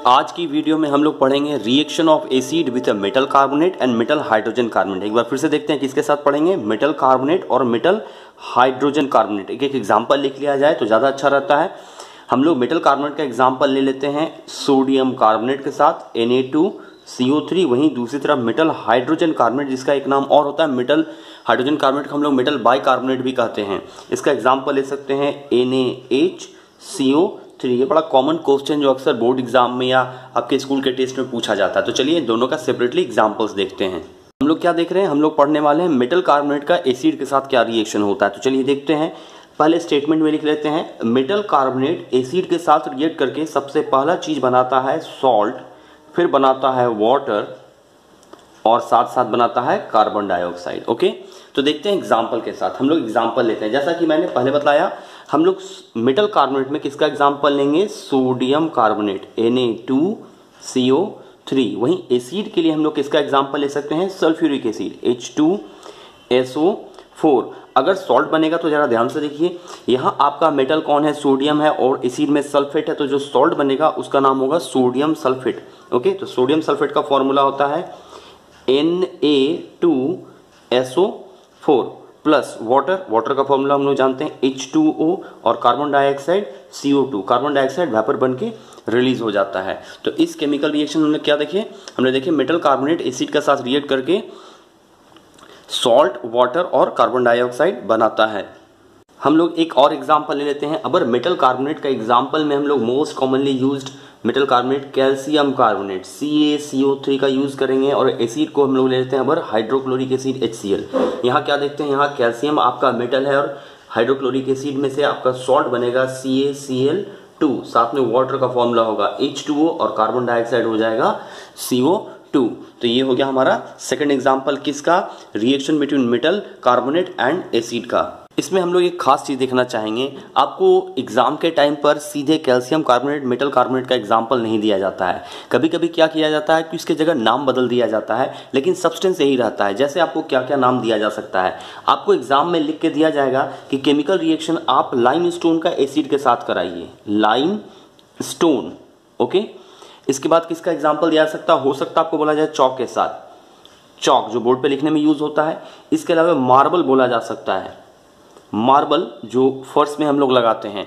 आज की वीडियो में हम लोग पढ़ेंगे reaction of acid with a metal carbonate and metal hydrogen carbonate. एक बार फिर से देखते हैं किसके साथ पढ़ेंगे, मेटल कार्बोनेट और मेटल हाइड्रोजन कार्बोनेट। एक एक एग्जांपल लिख लिया जाए तो ज़्यादा अच्छा रहता है। हम लोग मेटल कार्बोनेट का एग्जांपल ले लेते हैं सोडियम कार्बोनेट के साथ Na2CO3। वहीं दूसरी तरफ मेटल हाइड्रोजन कार्बोनेट, जिसका एक नाम और होता है मेटल हाइड्रोजन कार्बोनेट को हम लोग मेटल बाई कार्बोनेट भी कहते हैं। इसका एग्जाम्पल ले सकते हैं NaHCO3। ये बड़ा कॉमन क्वेश्चन जो अक्सर बोर्ड एग्जाम में या आपके स्कूल के टेस्ट में पूछा जाता है। तो चलिए दोनों का सेपरेटली एग्जांपल्स देखते हैं। हम लोग क्या देख रहे हैं, हम लोग पढ़ने वाले हैं मेटल कार्बोनेट का एसिड के साथ क्या रिएक्शन होता है। तो चलिए देखते हैं। पहले स्टेटमेंट में लिख लेते हैं, मेटल कार्बोनेट एसिड के साथ रिएक्ट करके सबसे पहला चीज बनाता है सॉल्ट, फिर बनाता है वाटर और साथ साथ बनाता है कार्बन डाइऑक्साइड। ओके, तो देखते हैं एग्जाम्पल के साथ। हम लोग एग्जाम्पल लेते हैं। जैसा कि मैंने पहले बताया, हम लोग मेटल कार्बोनेट में किसका एग्जाम्पल लेंगे, सोडियम कार्बोनेट Na2CO3। वहीं एसिड के लिए हम लोग किसका एग्जाम्पल ले सकते हैं, सल्फ्यूरिक एसिड H2SO4। अगर सॉल्ट बनेगा तो जरा ध्यान से देखिए, यहाँ आपका मेटल कौन है, सोडियम है और एसिड में सल्फेट है, तो जो सॉल्ट बनेगा उसका नाम होगा सोडियम सल्फेट। ओके, तो सोडियम सल्फेट का फॉर्मूला होता है Na2SO4 प्लस वाटर का फॉर्मूला हम लोग जानते हैं H2O और carbon dioxide CO2। Carbon dioxide vapour बन के रिलीज हो जाता है। तो इस केमिकल रिएक्शन हमने क्या देखे, हमने देखे मेटल कार्बोनेट एसिड के साथ रिएक्ट करके सॉल्ट, वाटर और कार्बन डाइऑक्साइड बनाता है। हम लोग एक और एग्जांपल ले लेते हैं। अगर मेटल कार्बोनेट का एग्जांपल में हम लोग most commonly used metal carbonate calcium carbonate CaCO3 का यूज करेंगे और एसिड को हम लोग ले लेते हैं अगर हाइड्रोक्लोरिक एसिड HCl। यहाँ क्या देखते हैं, यहाँ कैल्शियम आपका मेटल है और हाइड्रोक्लोरिक एसिड में से आपका सॉल्ट बनेगा CaCl2, साथ में वाटर का फॉर्मूला होगा H2O और कार्बन डाइऑक्साइड हो जाएगा CO2। तो ये हो गया हमारा सेकंड एग्जांपल किसका, reaction between metal carbonate and acid का। इसमें हम लोग एक खास चीज देखना चाहेंगे, आपको एग्जाम के टाइम पर सीधे कैल्शियम कार्बोनेट मेटल कार्बोनेट का एग्जांपल नहीं दिया जाता है। कभी कभी क्या किया जाता है कि उसके जगह नाम बदल दिया जाता है, लेकिन सब्सटेंस यही रहता है। जैसे आपको क्या क्या नाम दिया जा सकता है, आपको एग्जाम में लिख के दिया जाएगा कि केमिकल रिएक्शन आप लाइम स्टोन का एसिड के साथ कराइए, लाइम स्टोन। ओके, इसके बाद किसका एग्जाम्पल दिया जा सकता, हो सकता है आपको बोला जाए चौक के साथ, चौक जो बोर्ड पे लिखने में यूज होता है। इसके अलावा मार्बल बोला जा सकता है, मार्बल जो फर्श में हम लोग लगाते हैं।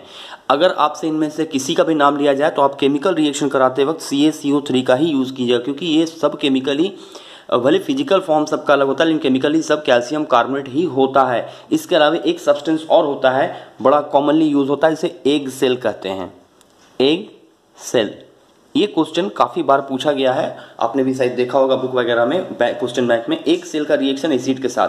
अगर आपसे इनमें से किसी का भी नाम लिया जाए तो आप केमिकल रिएक्शन कराते वक्त CaCO3 का ही यूज कीजिएगा, क्योंकि ये सब केमिकली भले फिजिकल फॉर्म सबका अलग होता है लेकिन केमिकली सब कैल्शियम कार्बोनेट ही होता है। इसके अलावा एक सब्सटेंस और होता है, बड़ा कॉमनली यूज होता है, इसे एग सेल कहते हैं, एग सेल। ये क्वेश्चन काफी बार पूछा गया है, आपने भी शायद देखा होगा बुक वगैरह में, क्वेश्चन बैंक में। एक सेल का रिएक्शन एसिड के साथ,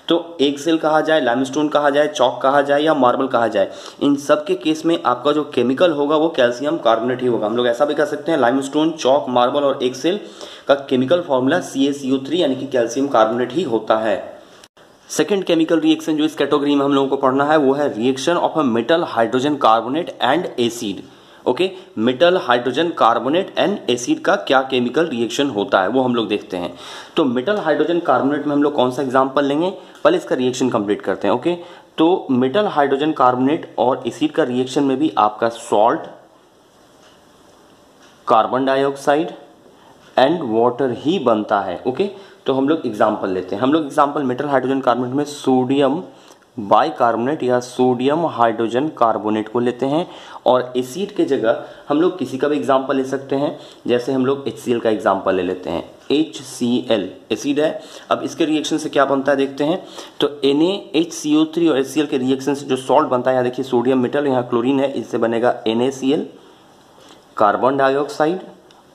तो एक सेल कहा जाए, लाइमस्टोन कहा जाए, चौक कहा जाए या मार्बल कहा जाए, इन सब के केस में आपका जो केमिकल होगा वो कैल्शियम कार्बोनेट ही होगा। हम लोग ऐसा भी कह सकते हैं, लाइमस्टोन, चौक, मार्बल और एक सेल का केमिकल फॉर्मूला CaCO3 यानी कि कैल्शियम कार्बोनेट ही होता है। सेकेंड केमिकल रिएक्शन जो इस कैटेगरी में हम लोगों को पढ़ना है वो है reaction of a metal hydrogen carbonate and acid. Okay, metal hydrogen carbonate and acid का क्या केमिकल रिएक्शन होता है वो हम लोग देखते हैं। तो मेटल हाइड्रोजन कार्बोनेट में हम लोग कौन सा एग्जांपल लेंगे, पहले इसका रिएक्शन कंप्लीट करते हैं। ओके, तो मेटल हाइड्रोजन कार्बोनेट और एसिड का रिएक्शन में भी आपका salt, carbon dioxide and water ही बनता है। ओके, तो हम लोग एग्जाम्पल लेते हैं। हम लोग एग्जाम्पल मेटल हाइड्रोजन कार्बोनेट में सोडियम बाइकार्बोनेट या सोडियम हाइड्रोजन कार्बोनेट को लेते हैं और एसिड के जगह हम लोग किसी का भी एग्जांपल ले सकते हैं। जैसे हम लोग HCl का एग्जांपल ले लेते हैं, HCl एसिड है। अब इसके रिएक्शन से क्या बनता है देखते हैं। तो NaHCO3 और HCl के रिएक्शन से जो सॉल्ट बनता है, यहाँ देखिए सोडियम मेटल, यहाँ क्लोरीन है, इससे बनेगा NaCl, कार्बन डाइऑक्साइड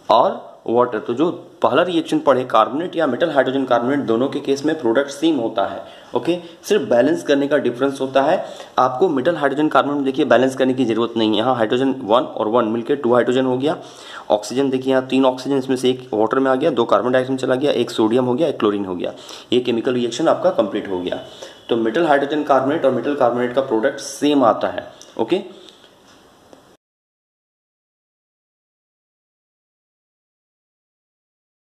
और वाटर। तो जो पहला रिएक्शन पढ़े कार्बोनेट या मेटल हाइड्रोजन कार्बोनेट, दोनों के केस में प्रोडक्ट सेम होता है। ओके, सिर्फ बैलेंस करने का डिफरेंस होता है। आपको मेटल हाइड्रोजन कार्बोनेट देखिए बैलेंस करने की जरूरत नहीं है। यहाँ हाइड्रोजन 1 और 1 मिलकर 2 हाइड्रोजन हो गया। ऑक्सीजन देखिए यहाँ 3 ऑक्सीजन, इसमें से 1 वाटर में आ गया, 2 कार्बन डाइऑक्साइड चला गया, 1 सोडियम हो गया, 1 क्लोरीन हो गया। ये केमिकल रिएक्शन आपका कंप्लीट हो गया। तो मेटल हाइड्रोजन कार्बोनेट और मेटल कार्बोनेट का प्रोडक्ट सेम आता है। ओके,